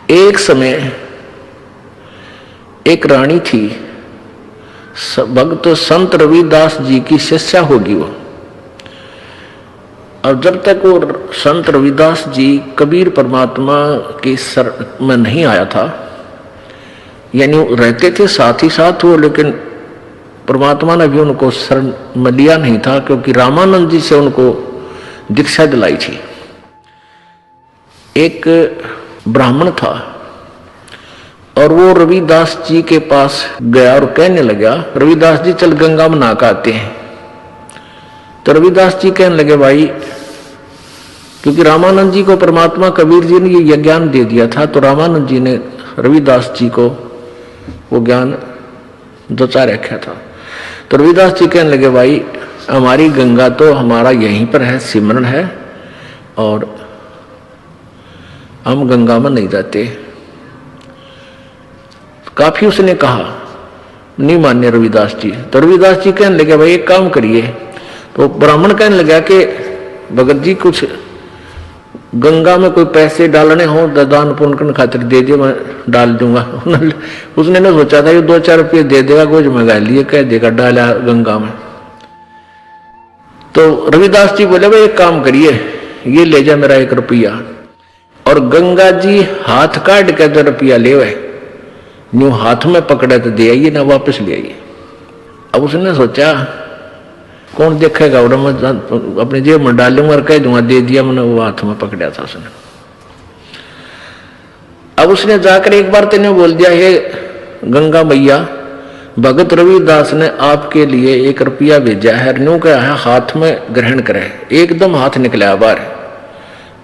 एक समय एक रानी थी, भक्त संत रविदास जी की शिष्या होगी वो। और जब तक वो संत रविदास जी कबीर परमात्मा के सर में नहीं आया था, यानी रहते थे साथ ही साथ वो, लेकिन परमात्मा ने भी उनको शरण में लिया नहीं था, क्योंकि रामानंद जी से उनको दीक्षा दिलाई थी। एक ब्राह्मण था और वो रविदास जी के पास गया और कहने लगा, रविदास जी चल गंगा में नहा के आते हैं। तो रविदास जी कहने लगे, भाई, क्योंकि रामानंद जी को परमात्मा कबीर जी ने ये ज्ञान दे दिया था, तो रामानंद जी ने रविदास जी को वो ज्ञान दचा रखा था। तो रविदास जी कहने लगे, भाई, हमारी गंगा तो हमारा यहीं पर है, सिमरन है, और हम गंगा में नहीं जाते। काफी उसने कहा, नहीं मान्य रविदास जी। तो रविदास जी कहने लगे, भाई एक काम करिए। तो ब्राह्मण कहने लगा कि भगत जी कुछ गंगा में कोई पैसे डालने हो, दान पुण्य करने खातिर दे दिए, मैं डाल दूंगा। उसने ना सोचा था ये 2-4 रुपये दे देगा, कुछ मंगा लिए, कह देगा डाला गंगा में। तो रविदास जी बोले, भाई एक काम करिए, ये ले जा मेरा 1 रुपया, और गंगा जी हाथ काट के 2 रुपया ले आए, न्यू हाथ में पकड़े तो दे आइए, ना वापस ले आइए। अब उसने सोचा कौन देखेगा, और मैं अपने जेब में डालूंगा और कह दूंगा दे दिया, मैंने वो हाथ में पकड़ा था उसने। अब उसने जाकर एक बार तेने बोल दिया, हे गंगा मैया, भगत रविदास ने आपके लिए 1 रुपया भेजा है, न्यू कहा है हाथ में ग्रहण करे। एकदम हाथ निकला बाहर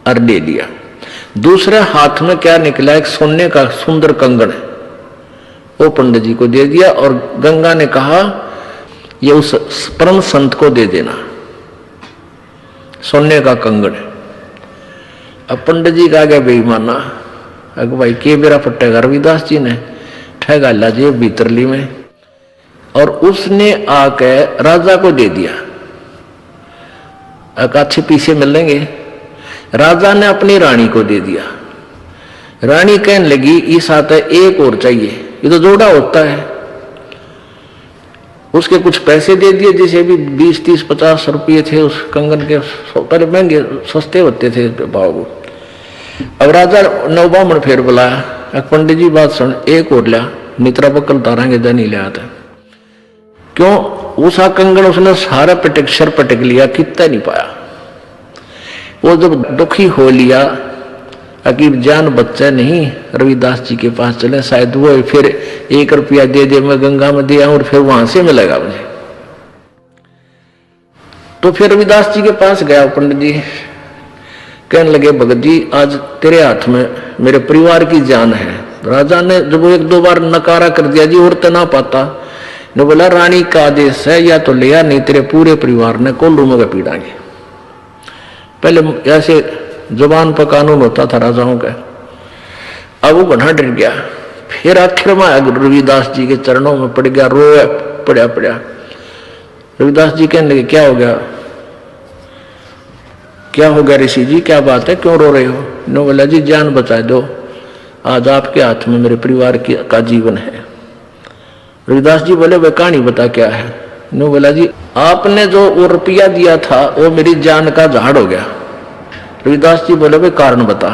और ले लिया। दूसरे हाथ में क्या निकला, एक सोने का सुंदर कंगन, वो पंडित जी को दे दिया, और गंगा ने कहा ये उस परम संत को दे देना, सोने का कंगन। अब पंडित जी का गया बेईमाना, अगर भाई के मेरा पट्टेगा, रविदास जी ने ठगा ला जेब भीतरली में, और उसने आके राजा को दे दिया। अच्छे पीछे मिलेंगे। राजा ने अपनी रानी को दे दिया। रानी कहने लगी, इस आते एक और चाहिए, ये तो जोड़ा होता है। उसके कुछ पैसे दे दिए, जैसे भी 20, 30, 50 रुपये थे उस कंगन के, पहले महंगे सस्ते होते थे भाव। अब राजा नौ बामण फिर बुलाया, पंडित जी बात सुन, एक और लिया, नित्रा बकल तारांगे नहीं लिया था। क्यों? उसा कंगन उसने सारा पटक सर पटक लिया, कितना नहीं पाया। वो जब दुखी हो लिया, अकीब जान बच्चा नहीं, रविदास जी के पास चले, शायद वो फिर 1 रुपया दे दे, मैं गंगा में दे आऊं और फिर वहां से मिलेगा मुझे। तो फिर रविदास जी के पास गया पंडित जी, कहने लगे, भगत जी आज तेरे हाथ में मेरे परिवार की जान है। राजा ने जब वो 1-2 बार नकारा कर दिया, जी और तो ना पाता, ने बोला रानी का आदेश है, या तो लिया, नहीं तेरे पूरे परिवार ने कोल्लू में पीड़ांगे। पहले ऐसे जुबान पर कानून होता था राजाओं का। अब वो बना डर गया। फिर आखिर में रविदास जी के चरणों में पड़ गया, रोया, पड़ा। रविदास जी कहने लगे, क्या हो गया, क्या हो गया ऋषि जी, क्या बात है, क्यों रो रहे हो? नो बोला, जी जान बचा दो, आज आपके हाथ में मेरे परिवार का जीवन है। रविदास जी बोले, वह कहानी बता क्या है? नो बोला, जी आपने जो वो रुपया दिया था वो मेरी जान का झाड़ हो गया। रविदास जी बोले, भाई कारण बता,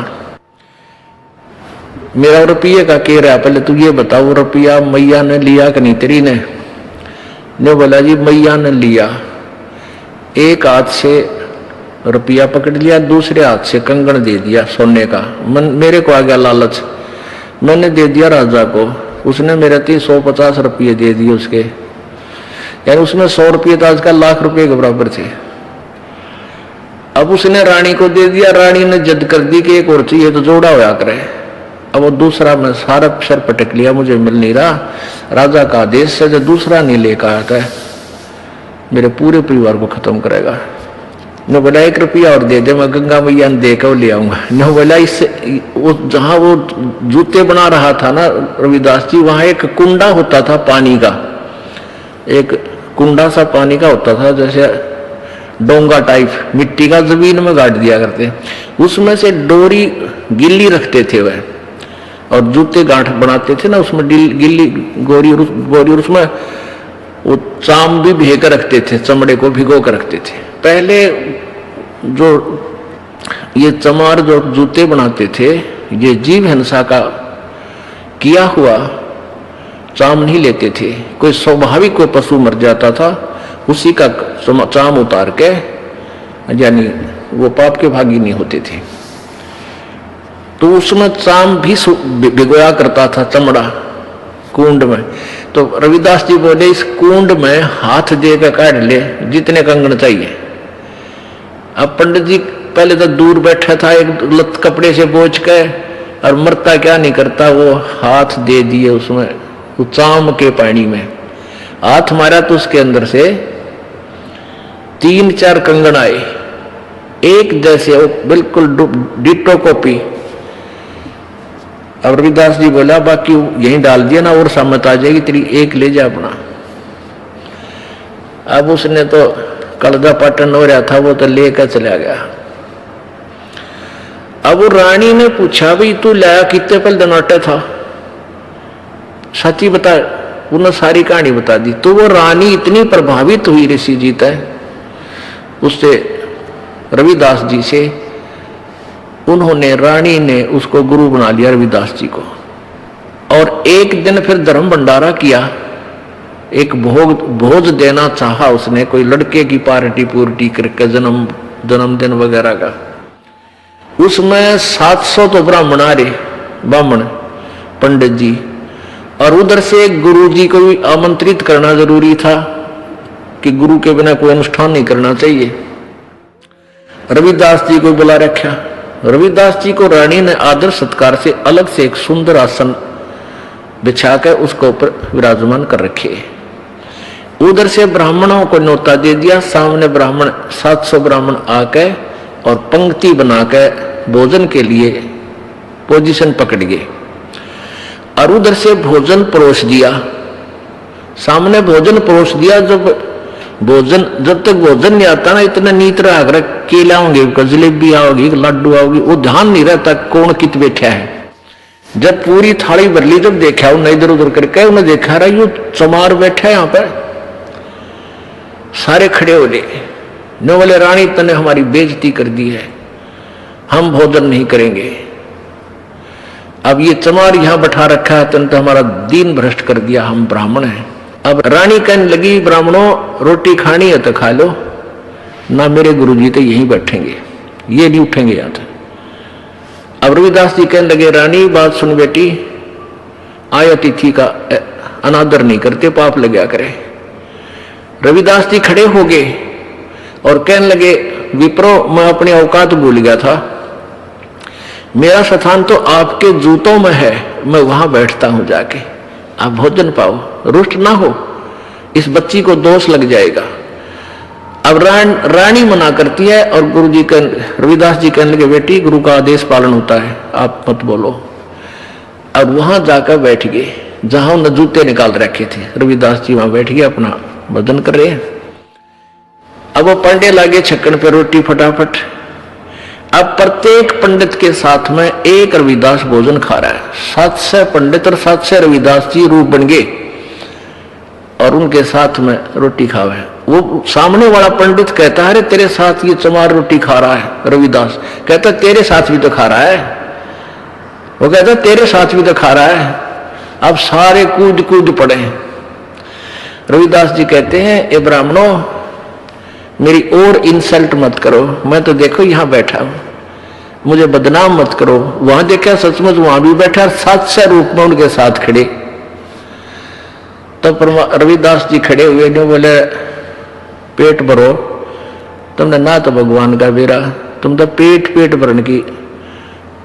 मेरा रुपये का कह रहा, पहले तू ये बता, वो रुपया मैया ने लिया कि नहीं तेरी ने? ने बोला, जी मैया ने लिया, एक हाथ से रुपया पकड़ लिया, दूसरे हाथ से कंगन दे दिया सोने का। मेरे को आ गया लालच, मैंने दे दिया राजा को, उसने मेरे 150 रुपये दे दिए उसके, यानी उसमें 100 रुपये तो आजकल लाख रुपये के बराबर थे। अब उसने रानी को दे दिया, रानी ने जिद कर दी कि एक और चाहिए, तो जोड़ा होया करे। अब वो दूसरा मैं सारा सर पटक लिया, मुझे मिल नहीं रहा, राजा का आदेश से जो दूसरा नहीं लेकर आया था मेरे पूरे परिवार को खत्म करेगा। न बोला 1 रुपया और दे दे, मैं गंगा मैया ने देकर ले आऊंगा। न बोला, इससे वो जहां वो जूते बना रहा था ना रविदास जी, वहां एक कुंडा होता था पानी का, एक कुंडा सा पानी का होता था, जैसे डोंगा टाइप मिट्टी का, जमीन में गाड़ दिया करते, उसमें से डोरी गिल्ली रखते थे वह, और जूते गांठ बनाते थे ना, उसमें गिल्ली गोरी और उसमें वो चाम भी भिगो कर रखते थे, चमड़े को भिगो कर रखते थे। पहले जो ये चमार जो जूते बनाते थे, ये जीव हिंसा का किया हुआ चाम नहीं लेते थे। कोई स्वाभाविक कोई पशु मर जाता था, उसी का चाम उतार के, यानी वो पाप के भागी नहीं होते थे, तो उसमें चाम भी भिगोया करता था, चमड़ा कुंड में। तो रविदास जी बोले इस कुंड में हाथ देकर काट ले जितने कंगन चाहिए। अब पंडित जी पहले तो दूर बैठा था, एक लत कपड़े से बोझ के, और मरता क्या नहीं करता, वो हाथ दे दिए उसमें, वो चाम के पानी में हाथ मारा तो उसके अंदर से 3-4 कंगन आए, एक जैसे, वो बिल्कुल डिटो कॉपी। अब रविदास जी बोला बाकी यहीं डाल दिया ना, और सामत आ जाएगी तेरी, एक ले जा अपना। अब उसने तो कलदा पाटन हो रहा था, वो तो लेकर चला गया। अब वो रानी ने पूछा भाई तू लाया कितने पल दनाटे था, सच्ची बता। उन्होंने सारी कहानी बता दी। तो वो रानी इतनी प्रभावित हुई ऋषि जी तय उससे, रविदास जी से, उन्होंने, रानी ने उसको गुरु बना लिया रविदास जी को। और एक दिन फिर धर्म भंडारा किया, एक भोज देना चाहा उसने, कोई लड़के की पार्टी पूर्टी करके, जन्मदिन वगैरह का। उसमें 700 तो ब्राह्मण आ रहे, ब्राह्मण पंडित जी, और उधर से गुरु जी को भी आमंत्रित करना जरूरी था कि गुरु के बिना कोई अनुष्ठान नहीं करना चाहिए। रविदास जी को बुला रखा। रविदास जी को रानी ने आदर सत्कार से अलग से एक सुंदर आसन बिछाकर उसको ऊपर विराजमान कर रखे। उधर से ब्राह्मणों को न्योता दे दिया। सामने ब्राह्मण 700 ब्राह्मण आके और पंक्ति बनाकर भोजन के लिए पोजीशन पकड़ गए, और उधर से भोजन परोस दिया। सामने भोजन परोस दिया। जब तक भोजन नहीं आता ना, इतना नीत रहा, केला होंगे, जलेबी आओगी, लड्डू आओगी, वो ध्यान नहीं रहता कौन कित बैठा है। जब पूरी थाली भर ली, जब देखा उन्हें इधर उधर करके, उन्हें देखा रहा यू चमार बैठा है यहाँ पर। सारे खड़े हो गए, नो बोले रानी तने हमारी बेइज्जती कर दी है, हम भोजन नहीं करेंगे। अब ये चमार यहां बैठा रखा है, तन तो हमारा दीन भ्रष्ट कर दिया, हम ब्राह्मण हैं। अब रानी कहने लगी ब्राह्मणों रोटी खानी है तो खा लो ना, मेरे गुरुजी तो यहीं बैठेंगे, ये नहीं उठेंगे यहां से। अब रविदास जी कहने लगे रानी बात सुन बेटी, आय अतिथि का अनादर नहीं करते, पाप लग गया करे। रविदास जी खड़े हो गए और कहने लगे विप्रो, मैं अपनी औकात भूल गया था, मेरा स्थान तो आपके जूतों में है, मैं वहां बैठता हूं जाके, आप भोजन पाओ, रुष्ट ना हो, इस बच्ची को दोष लग जाएगा। अब रानी मना करती है और गुरुजी रविदास जी कहने लगे बेटी गुरु का आदेश पालन होता है, आप मत बोलो। अब वहां जाकर बैठ गए जहां उन्होंने जूते निकाल रखे थे। रविदास जी वहां बैठ गए, अपना भोजन कर रहे हैं। अब वो पंडे लागे छक्कन पे रोटी फटाफट। अब प्रत्येक पंडित के साथ में एक रविदास भोजन खा रहा है। 700 पंडित और 700 रविदास जी रूप बन गए और उनके साथ में रोटी खावे। वो सामने वाला पंडित कहता है अरे तेरे साथ ये चमार रोटी खा रहा है। रविदास कहता तेरे साथ भी तो खा रहा है। वो कहता तेरे साथ भी तो खा रहा है। अब सारे कूद कूद पड़े। रविदास जी कहते हैं ए ब्राह्मणों, मेरी और इंसल्ट मत करो, मैं तो देखो यहां बैठा हूं, मुझे बदनाम मत करो। वहां देखा सचमुच वहां भी बैठा, 700 रूप में उनके साथ खड़े। तब रविदास जी खड़े हुए ने बोले पेट भरो, तुमने ना तो भगवान का बेरा, तुम तो पेट भरने की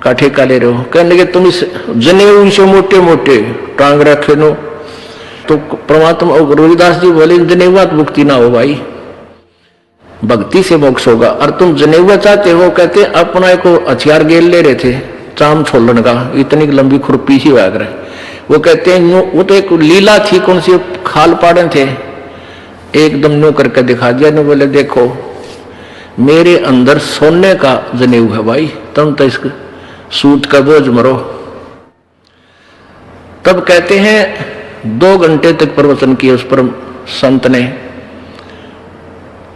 का ठेका ले रहे हो। कहने लगे तुम इस जनेऊ से मोटे मोटे टांग रखे नो, तो परमात्मा रविदास जी बोले जनेवा मुक्ति ना हो भाई, भक्ति से मोक्ष होगा। और तुम जनेवा चाहते हो, कहते अपना एक हथियार गेल ले रहे थे चाम छोड़ने का, इतनी लंबी खुरपी ही वाग रहे। वो कहते हैं वो तो एक लीला थी, कौन सी खाल पाड़े थे, एकदम न्यू करके दिखा दिया। ने बोले देखो मेरे अंदर सोने का जनेऊ है भाई, तुम तो इस सूत का बोझ मरो। तब कहते हैं 2 घंटे तक प्रवचन किए उस पर संत ने।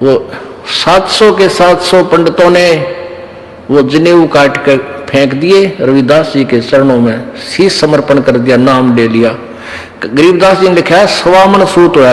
वो 700 के 700 पंडितों ने वो जनेऊ काट कर फेंक दिए, रविदास जी के चरणों में शीश समर्पण कर दिया, नाम ले लिया। गरीबदास जी ने लिखा है 125 सूत हुआ